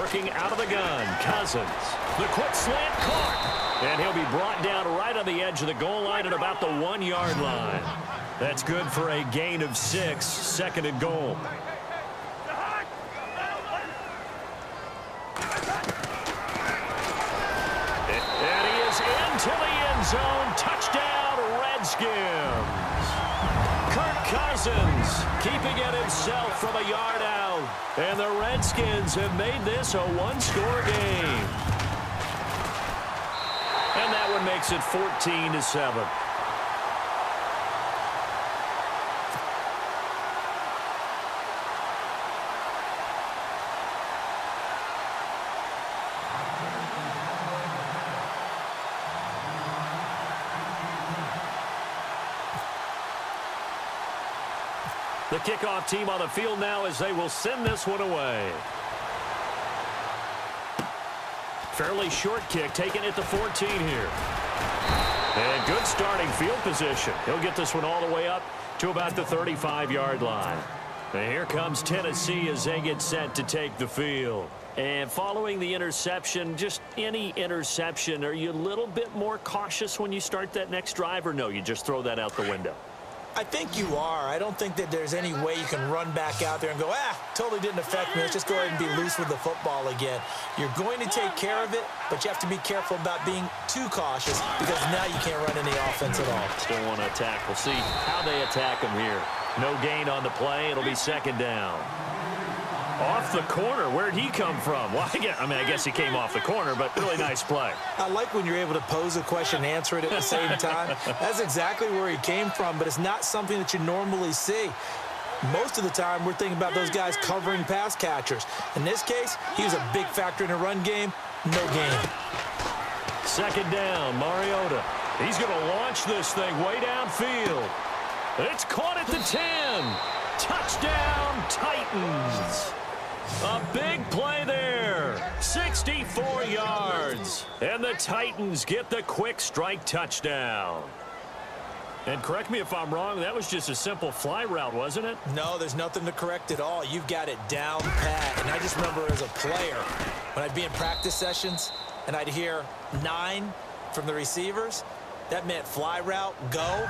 working out of the gun. Cousins. The quick slant caught. And he'll be brought down right on the edge of the goal line at about the 1-yard line. That's good for a gain of 6, second and goal. And he is into the end zone. Touchdown, Redskins. Kirk Cousins keeping it himself from a yard out. And the Redskins have made this a one-score game. And that one makes it 14-7. The kickoff team on the field now as they will send this one away. Fairly short kick taken at the 14 here. And good starting field position. He'll get this one all the way up to about the 35-yard line. And here comes Tennessee as they get set to take the field. And following the interception, just any interception, are you a little bit more cautious when you start that next drive, or no, you just throw that out the window? I think you are. I don't think that there's any way you can run back out there and go, totally didn't affect me. Let's just go ahead and be loose with the football again. You're going to take care of it, but you have to be careful about being too cautious because now you can't run any offense at all. Still want to attack. We'll see how they attack him here. No gain on the play. It'll be second down. Off the corner. Where'd he come from? Well, I guess he came off the corner, but really nice play. I like when you're able to pose a question and answer it at the same time. That's exactly where he came from, but it's not something that you normally see. Most of the time, we're thinking about those guys covering pass catchers. In this case, he was a big factor in the run game. No gain. Second down, Mariota. He's going to launch this thing way downfield. It's caught at the 10. Touchdown, Titans. A big play there. 64 yards. And the Titans get the quick strike touchdown. And correct me if I'm wrong, that was just a simple fly route, wasn't it? No, there's nothing to correct at all. You've got it down pat. And I just remember as a player, when I'd be in practice sessions and I'd hear 9 from the receivers, that meant fly route, go,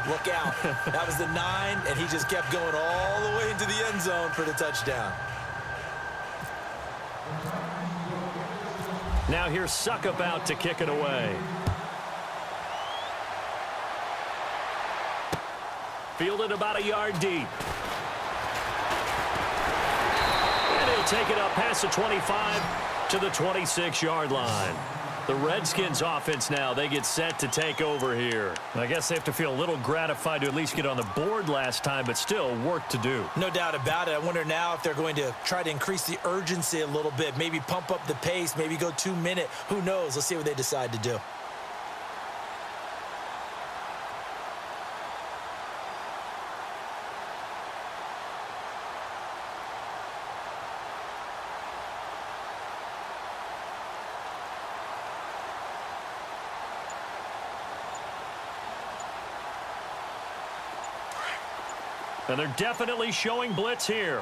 look out. That was the 9, and he just kept going all the way into the end zone for the touchdown. Now here's Suckup out to kick it away. Fielded about a yard deep. And he'll take it up past the 25 to the 26-yard line. The Redskins offense now, they get set to take over here. I guess they have to feel a little gratified to at least get on the board last time, but still work to do. No doubt about it. I wonder now if they're going to try to increase the urgency a little bit, maybe pump up the pace, maybe go 2-minute. Who knows? Let's see what they decide to do. And they're definitely showing blitz here.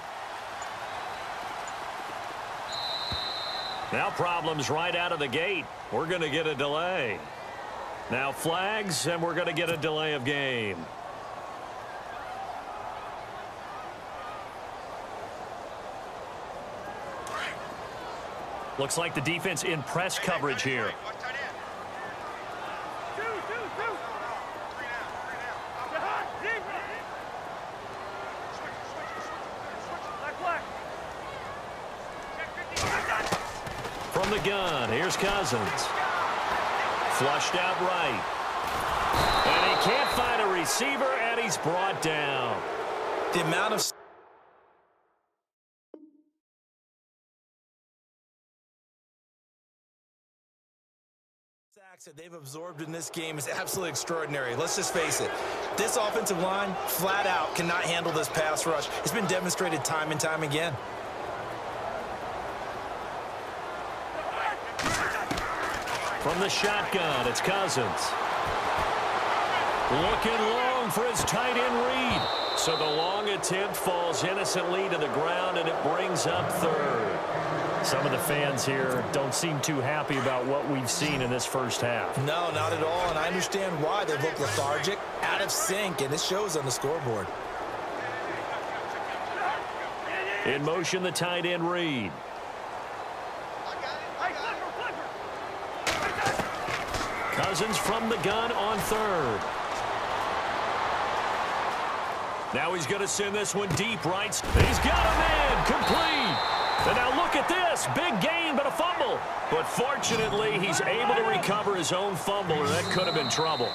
Now problems right out of the gate. We're going to get a delay. Now flags, and we're going to get a delay of game. Looks like the defense in press coverage here. From the gun, here's Cousins. Flushed out right. And he can't find a receiver, and he's brought down. The amount of sacks that they've absorbed in this game is absolutely extraordinary. Let's just face it. This offensive line, flat out, cannot handle this pass rush. It's been demonstrated time and time again. From the shotgun, it's Cousins. Looking long for his tight end read. So the long attempt falls innocently to the ground, and it brings up third. Some of the fans here don't seem too happy about what we've seen in this first half. No, not at all, and I understand why. They look lethargic, out of sync, and it shows on the scoreboard. In motion, the tight end Reed. Cousins from the gun on third. Now he's going to send this one deep right. He's got a man complete. And now look at this. Big gain, but a fumble. But fortunately, he's able to recover his own fumble, or that could have been trouble.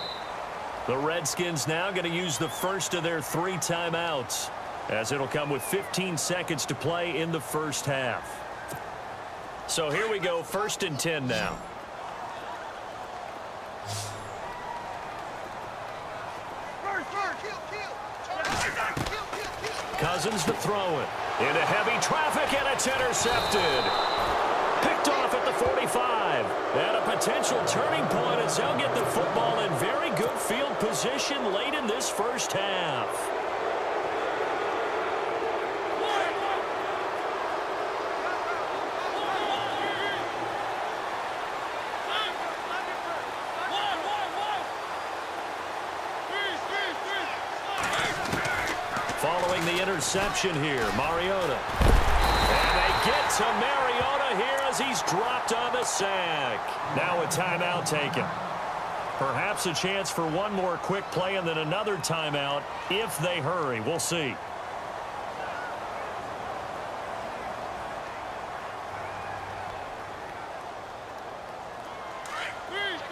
The Redskins now going to use the first of their 3 timeouts, as it'll come with 15 seconds to play in the first half. So here we go, 1st and 10 now. Cousins to throw it. Into heavy traffic, and it's intercepted. Picked off at the 45. And a potential turning point as they'll get the football in very good field position late in this first half. Following the interception here, Mariota. And they get to Mariota here as he's dropped on the sack. Now a timeout taken. Perhaps a chance for one more quick play and then another timeout if they hurry. We'll see.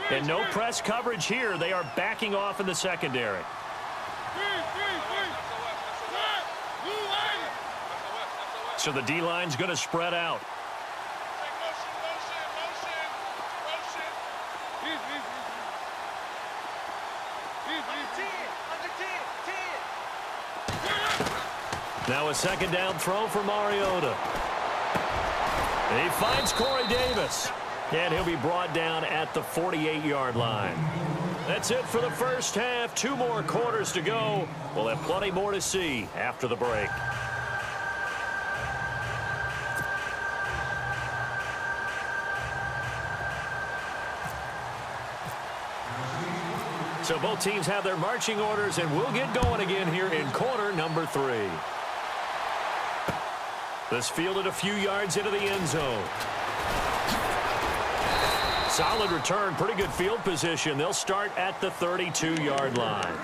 And no press coverage here. They are backing off in the secondary. So the D-line's going to spread out. Now a second down throw for Mariota. He finds Corey Davis. And he'll be brought down at the 48-yard line. That's it for the first half. 2 more quarters to go. We'll have plenty more to see after the break. So both teams have their marching orders, and we'll get going again here in quarter number 3. This fielded a few yards into the end zone. Solid return, pretty good field position. They'll start at the 32-yard line.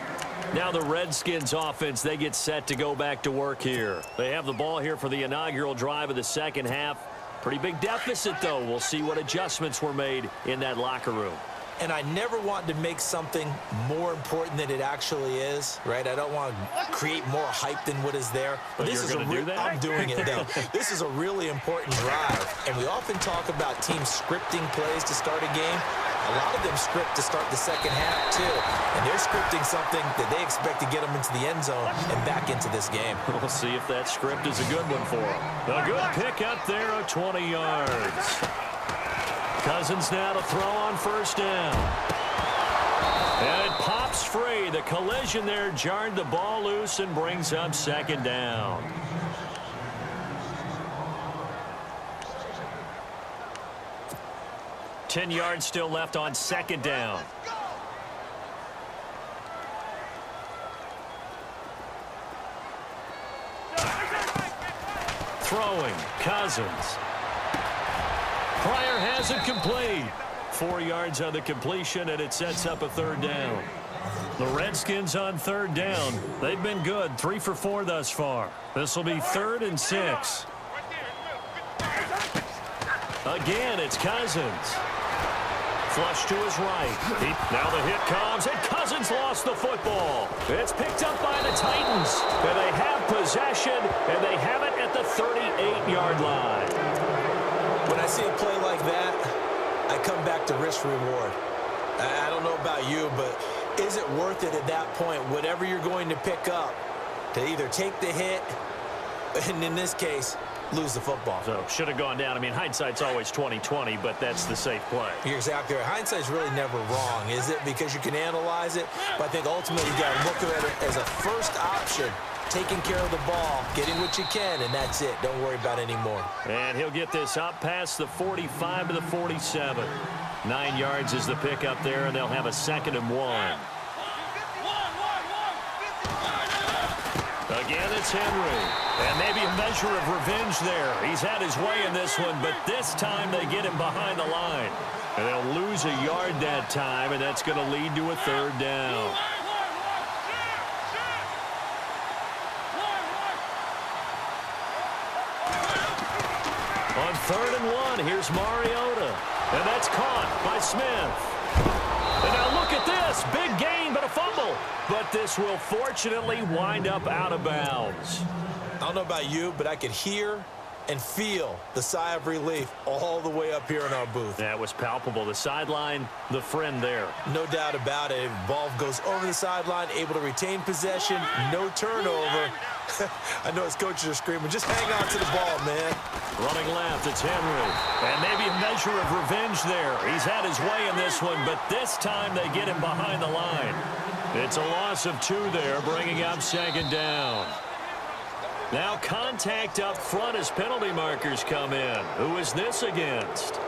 Now the Redskins offense, they get set to go back to work here. They have the ball here for the inaugural drive of the second half. Pretty big deficit, though. We'll see what adjustments were made in that locker room. And I never want to make something more important than it actually is, right? I don't want to create more hype than what is there. But this is I'm doing it, though. This is a really important drive. And we often talk about teams scripting plays to start a game. A lot of them script to start the second half, too. And they're scripting something that they expect to get them into the end zone and back into this game. We'll see if that script is a good one for them. A good pick up there of 20 yards. Cousins now to throw on first down. And it pops free. The collision there jarred the ball loose and brings up second down. Ten yards still left on second down. Throwing, Cousins. Pryor has it complete. 4 yards on the completion, and it sets up a third down. The Redskins on third down. They've been good, 3 for 4 thus far. This will be 3rd and 6. Again, it's Cousins. Flush to his right. Now the hit comes, and Cousins lost the football. It's picked up by the Titans, and they have possession, and they have it at the 38-yard line. When I see a play like that, I come back to risk-reward. I don't know about you, but is it worth it at that point, whatever you're going to pick up, to either take the hit, and in this case, lose the football? So, should have gone down. I mean, hindsight's always 20/20, but that's the safe play. You're exactly right. Hindsight's really never wrong, is it? Because you can analyze it, but I think ultimately you got to look at it as a first option taking care of the ball, getting what you can, and that's it. Don't worry about it anymore. And he'll get this up past the 45 to the 47. 9 yards is the pickup there, and they'll have a 2nd and 1. Again, it's Henry. And maybe a measure of revenge there. He's had his way in this one, but this time they get him behind the line. And they'll lose a yard that time, and that's going to lead to a 3rd down. On 3rd and 1, here's Mariota. And that's caught by Smith. And now look at this. Big gain, but a fumble. But this will fortunately wind up out of bounds. I don't know about you, but I could hear and feel the sigh of relief all the way up here in our booth. That was palpable. The sideline, the friend there. No doubt about it. Ball goes over the sideline, able to retain possession, no turnover. I know his coaches are screaming, just hang on to the ball, man. Running left, it's Henry. And maybe a measure of revenge there. He's had his way in this one, but this time they get him behind the line. It's a loss of 2 there, bringing up 2nd down. Now contact up front as penalty markers come in. Who is this against?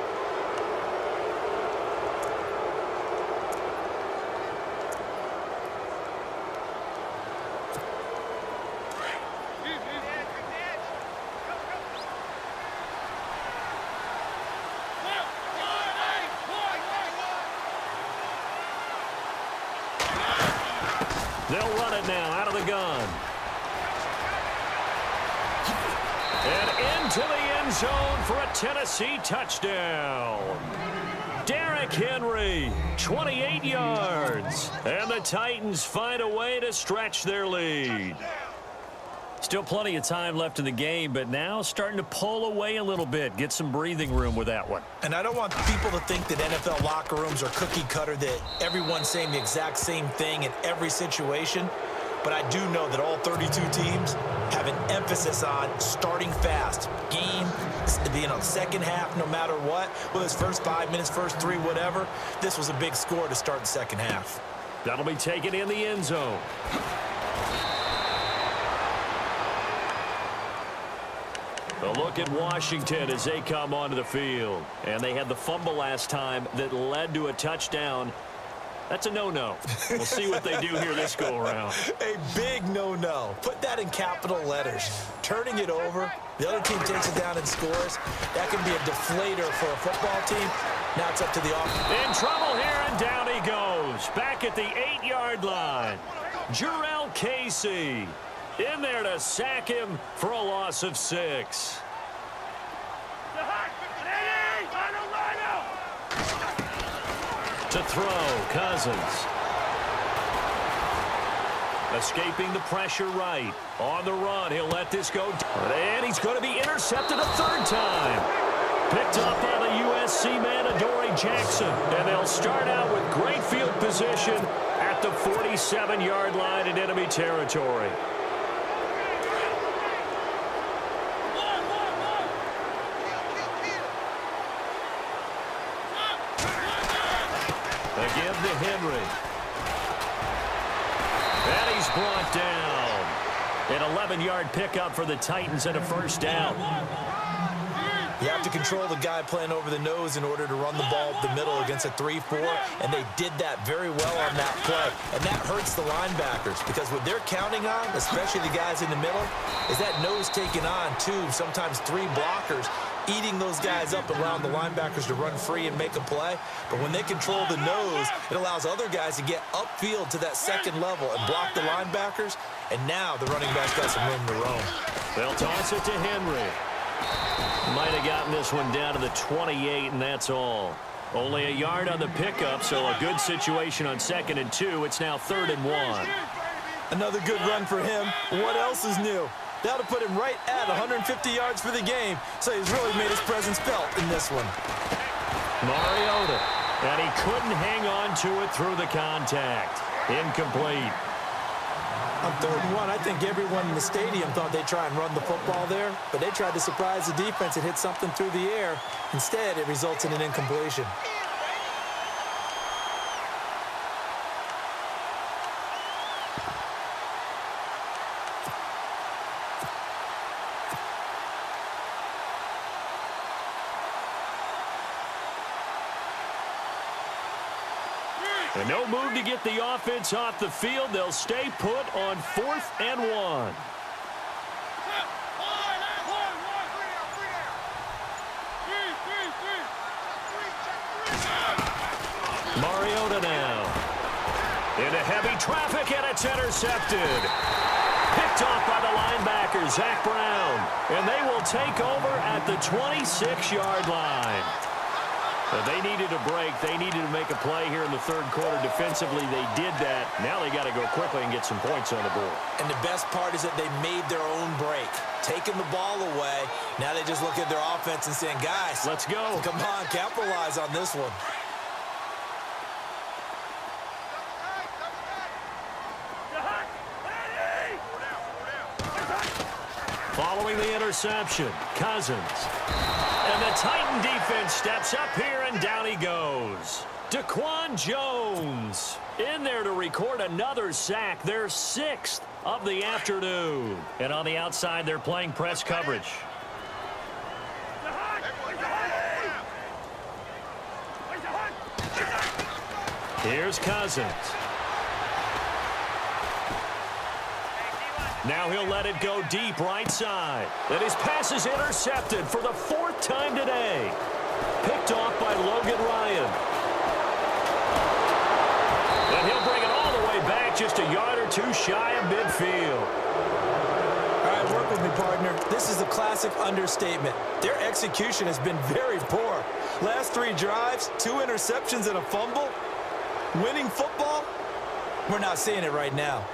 They'll run it now out of the gun. And into the end zone for a Tennessee touchdown. Derrick Henry, 28 yards. And the Titans find a way to stretch their lead. Still plenty of time left in the game, but now starting to pull away a little bit. Get some breathing room with that one. And I don't want people to think that NFL locker rooms are cookie cutter, that everyone's saying the exact same thing in every situation. But I do know that all 32 teams have an emphasis on starting fast. Game, second half, no matter what. Whether it's first 5 minutes, first 3, whatever. This was a big score to start the second half. That'll be taken in the end zone. A look at Washington as they come onto the field. And they had the fumble last time that led to a touchdown. That's a no-no. We'll see what they do here this go-around. A big no-no. Put that in capital letters. Turning it over, the other team takes it down and scores. That can be a deflator for a football team. Now it's up to the offense. In trouble here, and down he goes. Back at the 8-yard line. Jurrell Casey in there to sack him for a loss of 6. To throw, Cousins. Escaping the pressure right. On the run, he'll let this go. And he's going to be intercepted a 3rd time. Picked up by the USC man, Adoree Jackson. And they'll start out with great field position at the 47-yard line in enemy territory. Again to Henry. And he's brought down. An 11-yard pickup for the Titans and a 1st down. You have to control the guy playing over the nose in order to run the ball up the middle against a 3-4, and they did that very well on that play. And that hurts the linebackers because what they're counting on, especially the guys in the middle, is that nose taking on 2, sometimes 3 blockers, eating those guys up and allowing the linebackers to run free and make a play. But when they control the nose, it allows other guys to get upfield to that second level and block the linebackers. And now the running back's got some room to roam. They'll toss it to Henry. Might have gotten this one down to the 28, and that's all. Only a yard on the pickup, so a good situation on 2nd and 2. It's now 3rd and 1. Another good run for him. What else is new? That'll put him right at 150 yards for the game, so he's really made his presence felt in this one. Mariota, and he couldn't hang on to it through the contact. Incomplete. On 3rd and 1, I think everyone in the stadium thought they'd try and run the football there, but they tried to surprise the defense and hit something through the air. Instead, it results in an incompletion. And no move to get the offense off the field. They'll stay put on 4th and 1. Mariota now. Into heavy traffic, and it's intercepted. Picked off by the linebacker, Zach Brown. And they will take over at the 26-yard line. But they needed a break. They needed to make a play here in the third quarter. Defensively, they did that. Now they got to go quickly and get some points on the board. And the best part is that they made their own break. Taking the ball away. Now they just look at their offense and saying, guys, let's go. Come on, capitalize on this one. Following the interception, Cousins. And the Titan defense steps up here, and down he goes. Daquan Jones in there to record another sack, their 6th of the afternoon. And on the outside, they're playing press coverage. Here's Cousins. Now he'll let it go deep right side. And his pass is intercepted for the 4th time today. Picked off by Logan Ryan. And he'll bring it all the way back, just a yard or 2 shy of midfield. All right, work with me, partner. This is a classic understatement. Their execution has been very poor. Last 3 drives, 2 interceptions and a fumble. Winning football? We're not seeing it right now.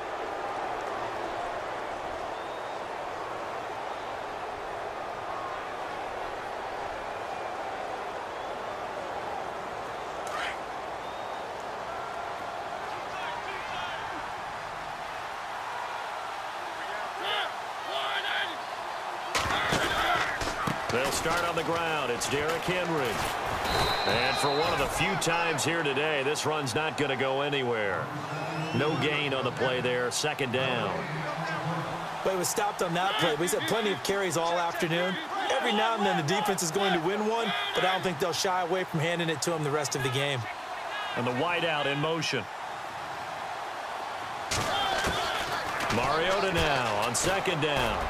They'll start on the ground. It's Derrick Henry. And for one of the few times here today, this run's not going to go anywhere. No gain on the play there. 2nd down. But it was stopped on that play. He's had plenty of carries all afternoon. Every now and then the defense is going to win one, but I don't think they'll shy away from handing it to him the rest of the game. And the wideout in motion. Mariota now on 2nd down.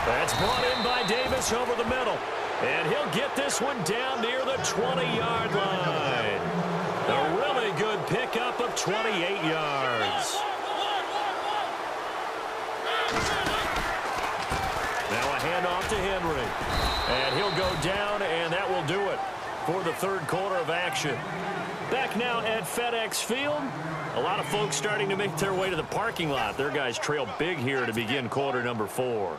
That's brought in by Davis over the middle. And he'll get this one down near the 20-yard line. A really good pickup of 28 yards. Now a handoff to Henry. And he'll go down, and that will do it for the third quarter of action. Back now at FedEx Field. A lot of folks starting to make their way to the parking lot. Their guys trail big here to begin quarter number 4.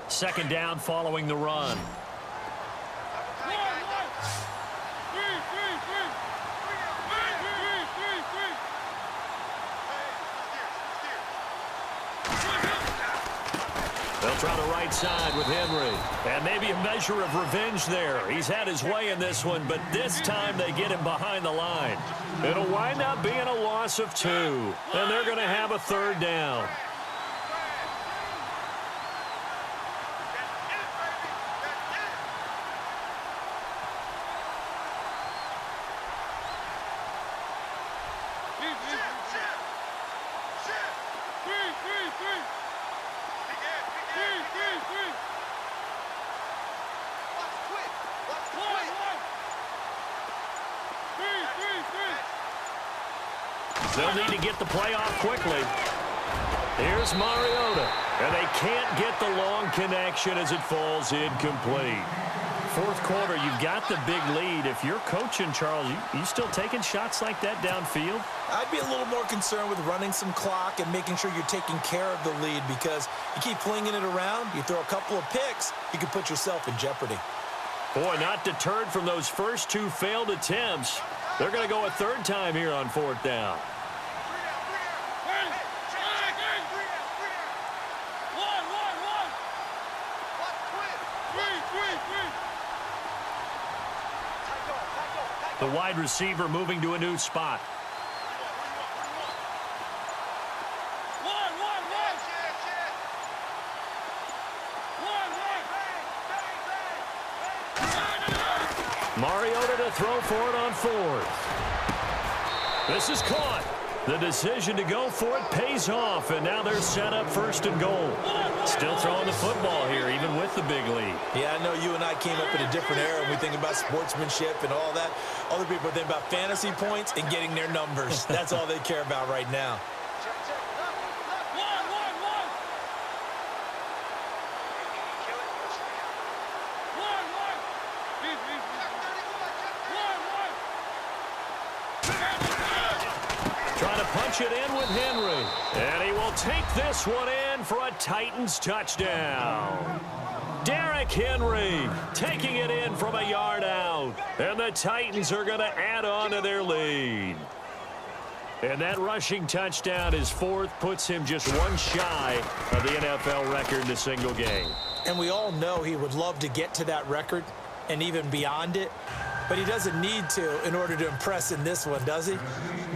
Second down following the run. They'll try the right side with Henry. And maybe a measure of revenge there. He's had his way in this one, but this time they get him behind the line. It'll wind up being a loss of 2. And they're going to have a 3rd down. They'll need to get the play off quickly. Here's Mariota. And they can't get the long connection as it falls incomplete. Fourth quarter, you've got the big lead. If you're coaching, Charles, you still taking shots like that downfield? I'd be a little more concerned with running some clock and making sure you're taking care of the lead, because you keep flinging it around, you throw a couple of picks, you can put yourself in jeopardy. Boy, not deterred from those first 2 failed attempts. They're going to go a 3rd time here on 4th down. The wide receiver moving to a new spot. Mariota to throw for it on fourth. This is caught. The decision to go for it pays off, and now they're set up first and goal. Still throwing the football here, even with the big lead. Yeah, I know you and I came up in a different era, and we think about sportsmanship and all that. Other people think about fantasy points and getting their numbers. That's all they care about right now. Trying to punch it in with Henry. And he will take this one in for a Titans touchdown. Derrick Henry taking it in from a yard out. And the Titans are going to add on to their lead. And that rushing touchdown, his fourth, puts him just one shy of the NFL record in a single game. And we all know he would love to get to that record and even beyond it. But he doesn't need to in order to impress in this one, does he?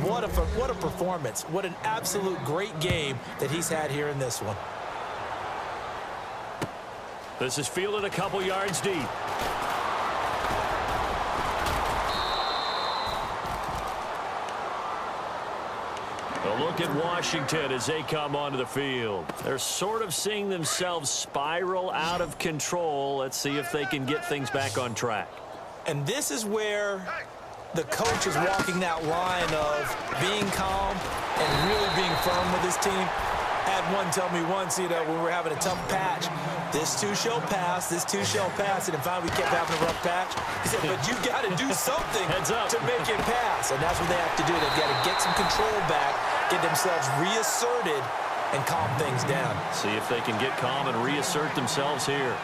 What a performance. What an absolute great game that he's had here in this one. This is fielded a couple yards deep. A look at Washington as they come onto the field. They're sort of seeing themselves spiral out of control. Let's see if they can get things back on track. And this is where the coach is walking that line of being calm and really being firm with his team. I had one tell me once, when we were having a tough patch, this too shall pass, this too shall pass, and finally we kept having a rough patch. He said, but you got to do something to make it pass, and that's what they have to do. They've got to get some control back, get themselves reasserted, and calm things down. See if they can get calm and reassert themselves here.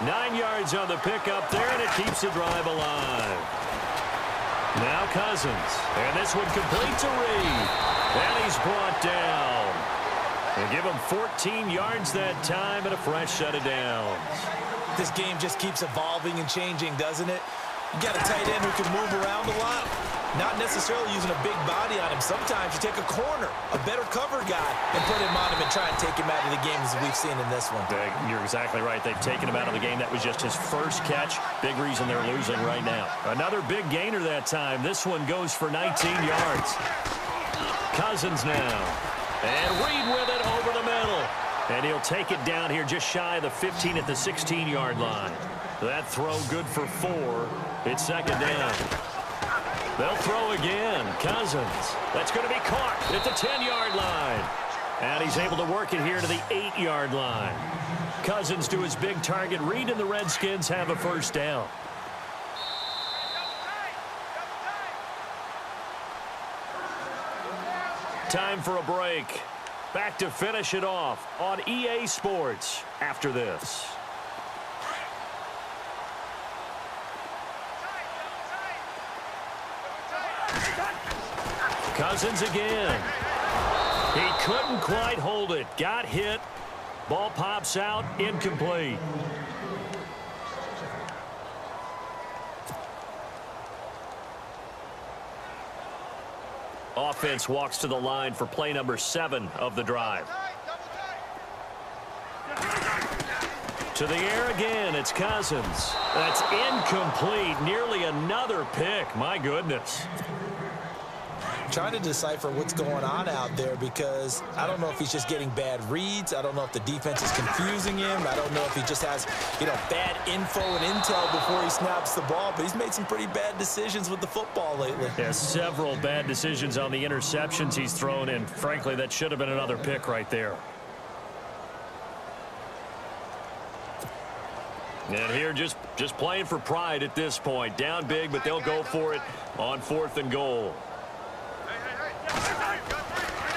9 yards on the pickup there, and it keeps the drive alive. Now Cousins, and this one completes a read, and he's brought down. And give him 14 yards that time and a fresh set of downs. This game just keeps evolving and changing, doesn't it? You got a tight end who can move around a lot, not necessarily using a big body on him. Sometimes you take a corner, a better cover guy, and put him on him and try and take him out of the game, as we've seen in this one. You're exactly right. They've taken him out of the game. That was just his first catch. Big reason they're losing right now. Another big gainer that time. This one goes for 19 yards. Cousins now. And Reed with it over the middle. And he'll take it down here just shy of the 15 at the 16-yard line. That throw good for 4. It's second down. They'll throw again. Cousins. That's going to be caught at the 10-yard line. And he's able to work it here to the 8-yard line. Cousins to his big target. Reed and the Redskins have a first down. Time for a break. Back to finish it off on EA Sports after this. Cousins again. He couldn't quite hold it. Got hit. Ball pops out. Incomplete. Offense walks to the line for play number 7 of the drive. To the air again, it's Cousins. That's incomplete. Nearly another pick. My goodness. Trying to decipher what's going on out there, because I don't know if he's just getting bad reads. I don't know if the defense is confusing him. I don't know if he just has, bad info and intel before he snaps the ball. But he's made some pretty bad decisions with the football lately. Yeah, several bad decisions on the interceptions he's thrown in. Frankly, that should have been another pick right there. And here just playing for pride at this point. Down big, but they'll go for it on 4th and goal.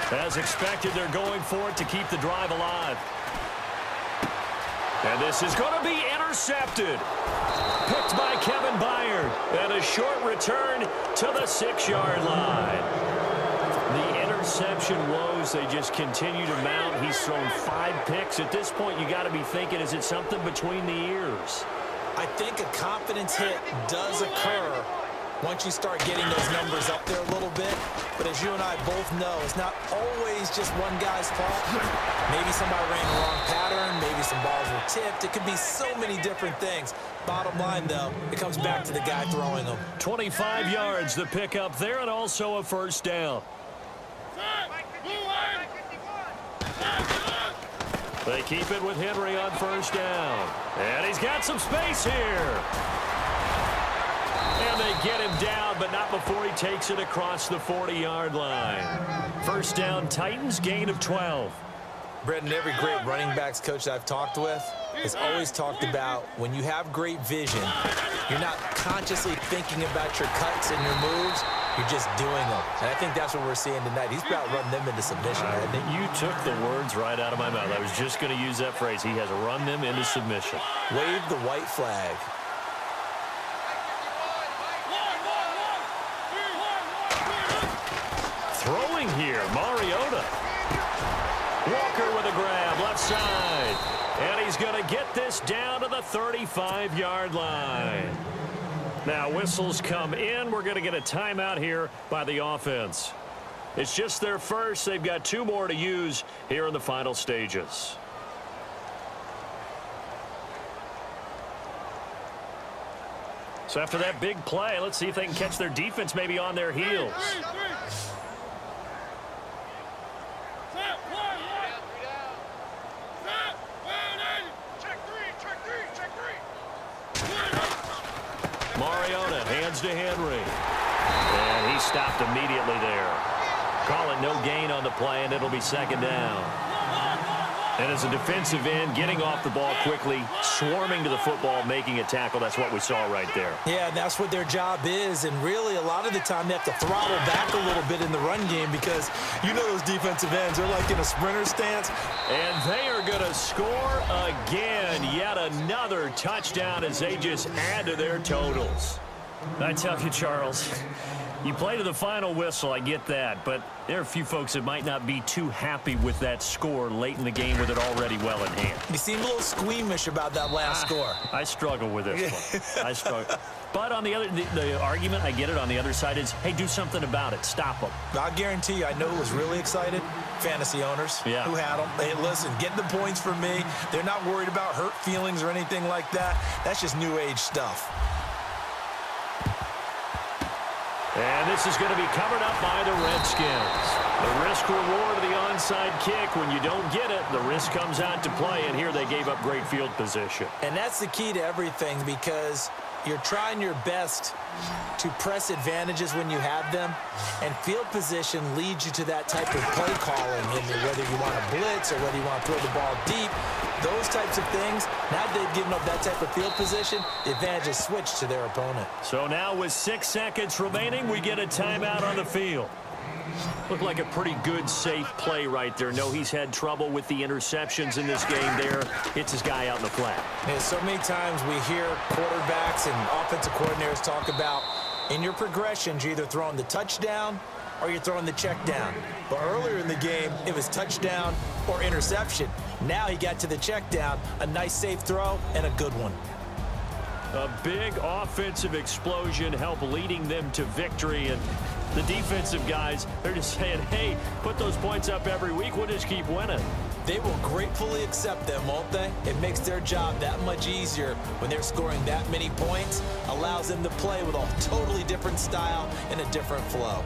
As expected, they're going for it to keep the drive alive. And this is going to be intercepted. Picked by Kevin Byard. And a short return to the 6-yard line. The interception woes, they just continue to mount. He's thrown 5 picks. At this point, you got to be thinking, is it something between the ears? I think a confidence hit does occur once you start getting those numbers up there a little bit. But as you and I both know, it's not always just one guy's fault. Maybe somebody ran the wrong pattern. Maybe some balls were tipped. It could be so many different things. Bottom line, though, it comes back to the guy throwing them. 25 yards the pick up there, and also a first down. They keep it with Henry on first down. And he's got some space here. And they get him down, but not before he takes it across the 40-yard line. First down, Titans, gain of 12. Brendan, every great running backs coach that I've talked with has always talked about when you have great vision, you're not consciously thinking about your cuts and your moves. You're just doing them. And I think that's what we're seeing tonight. He's about running them into submission, hasn't he? You took the words right out of my mouth. I was just going to use that phrase. He has run them into submission. Wave the white flag. Throwing here, Mariota. Walker with a grab, left side. And he's going to get this down to the 35-yard line. Now, whistles come in. We're going to get a timeout here by the offense. It's just their first. They've got 2 more to use here in the final stages. So after that big play, let's see if they can catch their defense maybe on their heels. Mariota hands to Henry. And he stopped immediately there. Call it no gain on the play, and it'll be second down. And as a defensive end, getting off the ball quickly, swarming to the football, making a tackle, that's what we saw right there. Yeah, that's what their job is. And really, a lot of the time, they have to throttle back a little bit in the run game because you know those defensive ends, they're like in a sprinter stance. And they are going to score again. Yet another touchdown as they just add to their totals. I tell you, Charles, you play to the final whistle, I get that, but there are a few folks that might not be too happy with that score late in the game with it already well in hand. You seem a little squeamish about that last score. I struggle with this one. I struggle. But on the other, the argument, I get it, on the other side is, hey, do something about it. Stop them. I guarantee you, I know who was really excited. Fantasy owners who had them. Hey, listen, get the points for me. They're not worried about hurt feelings or anything like that. That's just new age stuff. And this is going to be covered up by the Redskins. The risk-reward of the onside kick. When you don't get it, the risk comes out to play, and here they gave up great field position. And that's the key to everything because you're trying your best to press advantages when you have them, and field position leads you to that type of play calling, whether you want to blitz or whether you want to throw the ball deep. Those types of things, now that they've given up that type of field position, the advantage is switched to their opponent. So now with 6 seconds remaining, we get a timeout on the field. Looked like a pretty good, safe play right there. No, he's had trouble with the interceptions in this game there. Hits his guy out in the flat. Yeah, so many times we hear quarterbacks and offensive coordinators talk about in your progressions, you're either throwing the touchdown or you're throwing the check down. But earlier in the game, it was touchdown or interception. Now he got to the check down, a nice safe throw, and a good one. A big offensive explosion helped leading them to victory. And the defensive guys, they're just saying, hey, put those points up every week. We'll just keep winning. They will gratefully accept them, won't they? It makes their job that much easier when they're scoring that many points. Allows them to play with a totally different style and a different flow.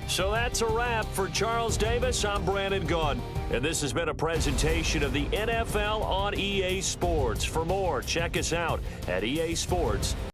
So that's a wrap for Charles Davis. I'm Brandon Gunn, and this has been a presentation of the NFL on EA Sports. For more, check us out at EA Sports.